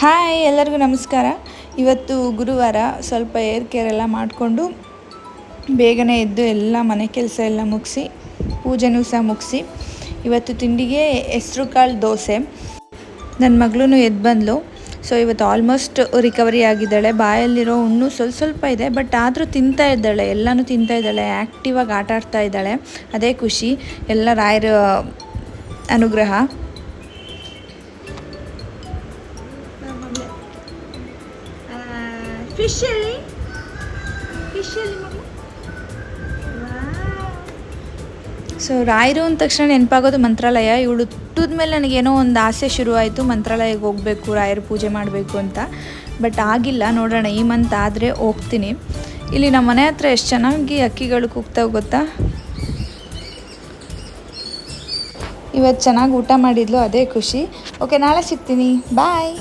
Hi ಎಲ್ಲರಿಗೂ ನಮಸ್ಕಾರ. ಇವತ್ತು ಗುರುವಾರ ಸ್ವಲ್ಪ ಏರ್ ಕೇರ್ ಎಲ್ಲ ಮಾಡಿಕೊಂಡು ಬೇಗನೆ ಎದ್ದು ಎಲ್ಲ ಮನೆ ಕೆಲಸ ಎಲ್ಲ ಮುಗಿಸಿ ಪೂಜೆನೂ ಸಹ ಮುಗಿಸಿ ಇವತ್ತು ತಿಂಡಿಗೆ ಹೆಸ್ರು ಕಾಳು ದೋಸೆ. ನನ್ನ ಮಗಳೂ ಎದ್ದು ಬಂದಳು. ಸೊ ಇವತ್ತು ಆಲ್ಮೋಸ್ಟ್ ರಿಕವರಿ ಆಗಿದ್ದಾಳೆ. ಬಾಯಲ್ಲಿರೋ ಹುಣ್ಣು ಸ್ವಲ್ಪ ಇದೆ, ಬಟ್ ಆದರೂ ತಿಂತಾ ಇದ್ದಾಳೆ, ಎಲ್ಲನೂ ತಿಂತಾ ಇದ್ದಾಳೆ, ಆ್ಯಕ್ಟಿವ್ ಆಗಿ ಆಟ ಆಡ್ತಾ ಇದ್ದಾಳೆ. ಅದೇ ಖುಷಿ, ಎಲ್ಲ ರಾಯರ ಅನುಗ್ರಹ. ಫಿಶಲ್ಲಿ ಸೊ ರಾಯರು ಅಂದ ತಕ್ಷಣ ನೆನಪಾಗೋದು ಮಂತ್ರಾಲಯ. ಇವಳು ಹುಟ್ಟಿದ ಮೇಲೆ ನನಗೇನೋ ಒಂದು ಆಸೆ ಶುರುವಾಯಿತು, ಮಂತ್ರಾಲಯಕ್ಕೆ ಹೋಗಬೇಕು, ರಾಯರ ಪೂಜೆ ಮಾಡಬೇಕು ಅಂತ. ಬಟ್ ಆಗಿಲ್ಲ, ನೋಡೋಣ ಈ ಮಂತ್ ಆದರೆ ಹೋಗ್ತೀನಿ. ಇಲ್ಲಿ ನಮ್ಮ ಮನೆ ಹತ್ರ ಎಷ್ಟು ಚೆನ್ನಾಗಿ ಅಕ್ಕಿಗಳು ಕೂಗ್ತಾವೆ ಗೊತ್ತಾ. ಇವತ್ತು ಚೆನ್ನಾಗಿ ಊಟ ಮಾಡಿದ್ಲು, ಅದೇ ಖುಷಿ. ಓಕೆ, ನಾಳೆ ಸಿಗ್ತೀನಿ, ಬಾಯ್.